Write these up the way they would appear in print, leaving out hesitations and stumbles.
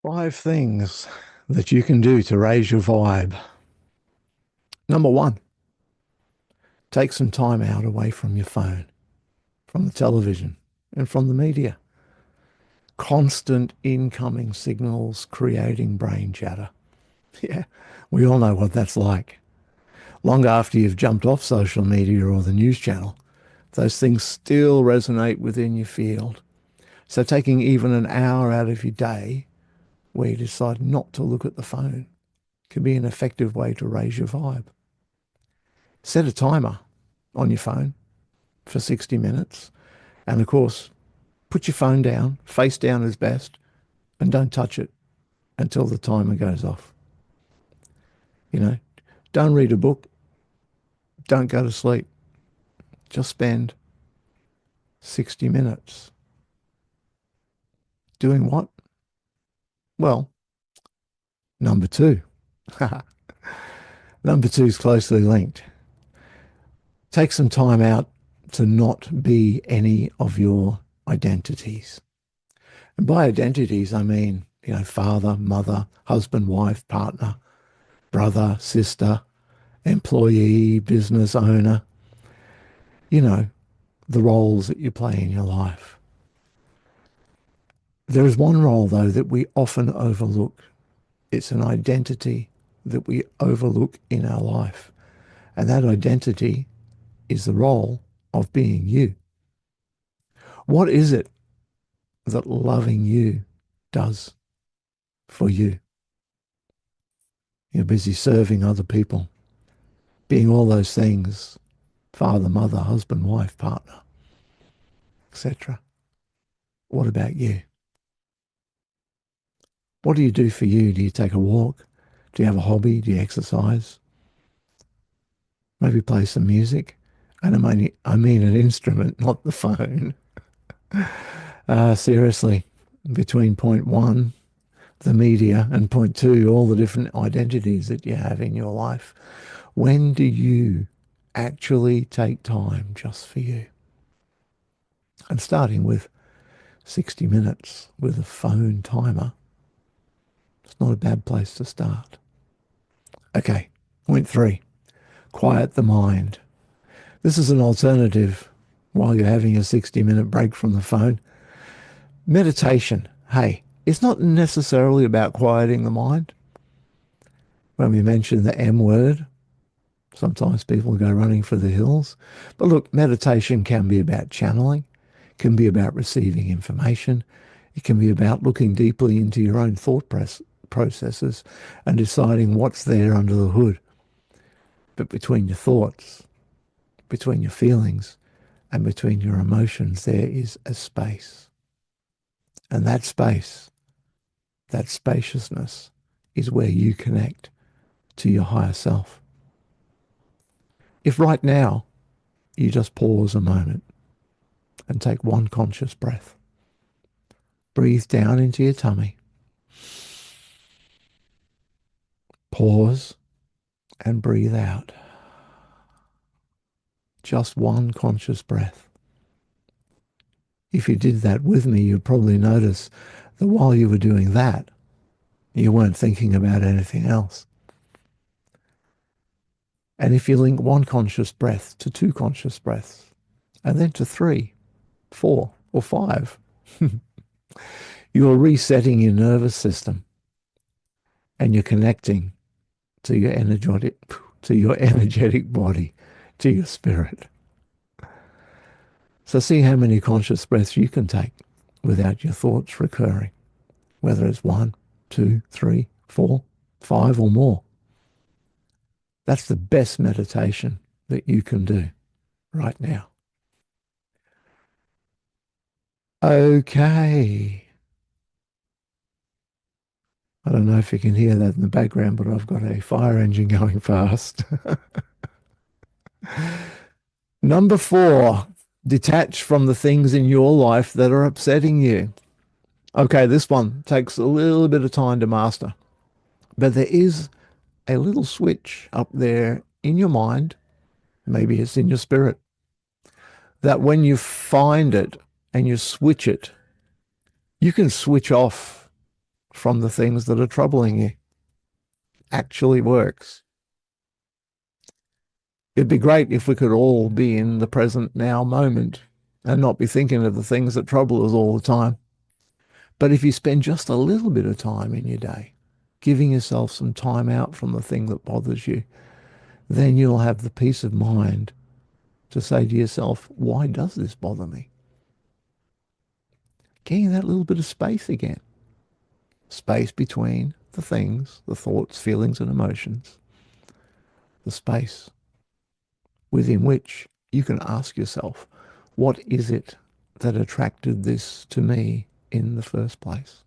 Five things that you can do to raise your vibe. Number one, take some time out away from your phone, from the television, and from the media. Constant incoming signals creating brain chatter. Yeah, we all know what that's like. Long after you've jumped off social media or the news channel, those things still resonate within your field. So taking even an hour out of your day where you decide not to look at the phone can be an effective way to raise your vibe. Set a timer on your phone for 60 minutes. And of course, put your phone down, face down as best, and don't touch it until the timer goes off. You know, don't read a book, don't go to sleep. Just spend 60 minutes doing what? Well, number two. Number two is closely linked. Take some time out to not be any of your identities. And by identities, I mean, father, mother, husband, wife, partner, brother, sister, employee, business owner, you know, the roles that you play in your life. There is one role, though, that we often overlook. It's an identity that we overlook in our life. And that identity is the role of being you. What is it that loving you does for you? You're busy serving other people, being all those things, father, mother, husband, wife, partner, etc. What about you? What do you do for you? Do you take a walk? Do you have a hobby? Do you exercise? Maybe play some music? And I mean an instrument, not the phone. Seriously, between point one, the media, and point two, all the different identities that you have in your life, when do you actually take time just for you? And starting with 60 minutes with a phone timer, it's not a bad place to start. Okay, point three, quiet the mind. This is an alternative while you're having a 60-minute break from the phone. Meditation, hey, it's not necessarily about quieting the mind. When we mention the M word, sometimes people go running for the hills. But look, meditation can be about channeling, can be about receiving information. It can be about looking deeply into your own processes and deciding what's there under the hood. But between your thoughts, between your feelings, and between your emotions, there is a space. And that space, that spaciousness, is where you connect to your higher self. If right now you just pause a moment and take one conscious breath, breathe down into your tummy, pause, and breathe out. Just one conscious breath. If you did that with me, you'd probably notice that while you were doing that, you weren't thinking about anything else. And if you link one conscious breath to two conscious breaths, and then to three, four, or five, you are resetting your nervous system and you're connecting to your energetic body, to your spirit. So see how many conscious breaths you can take without your thoughts recurring, whether it's one, two, three, four, five, or more. That's the best meditation that you can do right now. Okay. I don't know if you can hear that in the background, but I've got a fire engine going fast. Number four, detach from the things in your life that are upsetting you. Okay, this one takes a little bit of time to master, but there is a little switch up there in your mind, maybe it's in your spirit, that when you find it and you switch it, you can switch off from the things that are troubling you actually works. It'd be great if we could all be in the present now moment and not be thinking of the things that trouble us all the time. But if you spend just a little bit of time in your day, giving yourself some time out from the thing that bothers you, then you'll have the peace of mind to say to yourself, why does this bother me? Getting that little bit of space again. Space between the things, the thoughts, feelings, and emotions. The space within which you can ask yourself, what is it that attracted this to me in the first place?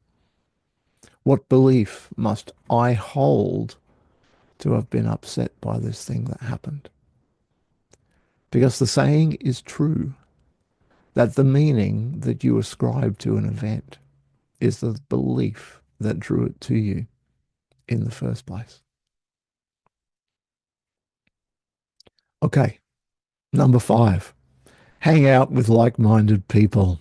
What belief must I hold to have been upset by this thing that happened? Because the saying is true that the meaning that you ascribe to an event is the belief that drew it to you in the first place. Okay, number 5, hang out with like-minded people.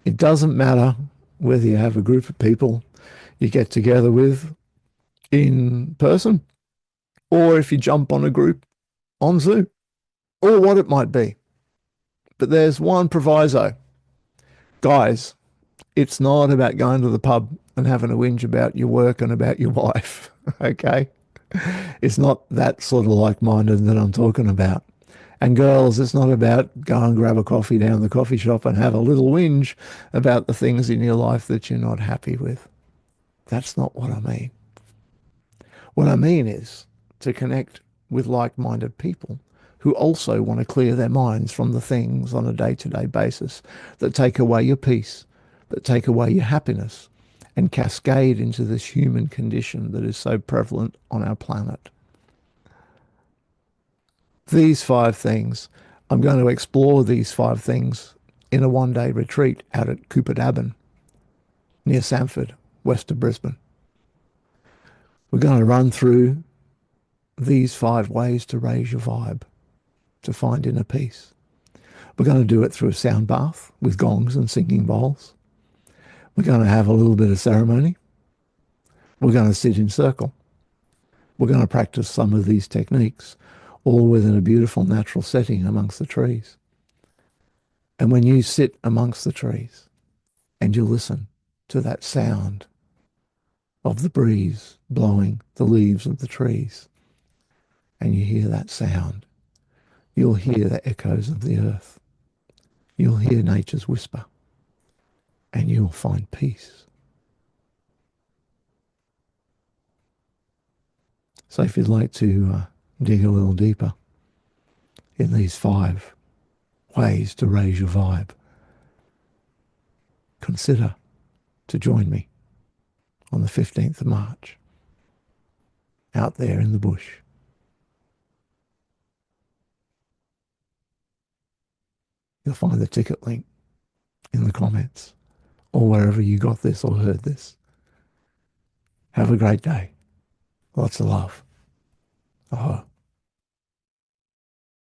It doesn't matter whether you have a group of people you get together with in person or if you jump on a group on Zoom or what it might be. But there's one proviso. Guys, it's not about going to the pub and having a whinge about your work and about your wife, okay? It's not that sort of like-minded that I'm talking about. And girls, it's not about go and grab a coffee down the coffee shop and have a little whinge about the things in your life that you're not happy with. That's not what I mean. What I mean is to connect with like-minded people who also want to clear their minds from the things on a day-to-day basis that take away your peace, that take away your happiness, and cascade into this human condition that is so prevalent on our planet. These 5 things, I'm going to explore these 5 things in a one-day retreat out at Kupidaban, near Samford, west of Brisbane. We're going to run through these 5 ways to raise your vibe, to find inner peace. We're going to do it through a sound bath with gongs and singing bowls. We're going to have a little bit of ceremony. We're going to sit in circle. We're going to practice some of these techniques, all within a beautiful natural setting amongst the trees. And when you sit amongst the trees and you listen to that sound of the breeze blowing the leaves of the trees, and you hear that sound, you'll hear the echoes of the earth. You'll hear nature's whisper, and you'll find peace. So if you'd like to dig a little deeper in these 5 ways to raise your vibe, consider to join me on the 15th of March out there in the bush. You'll find the ticket link in the comments or wherever you got this or heard this. Have a great day. Lots of love. Oh.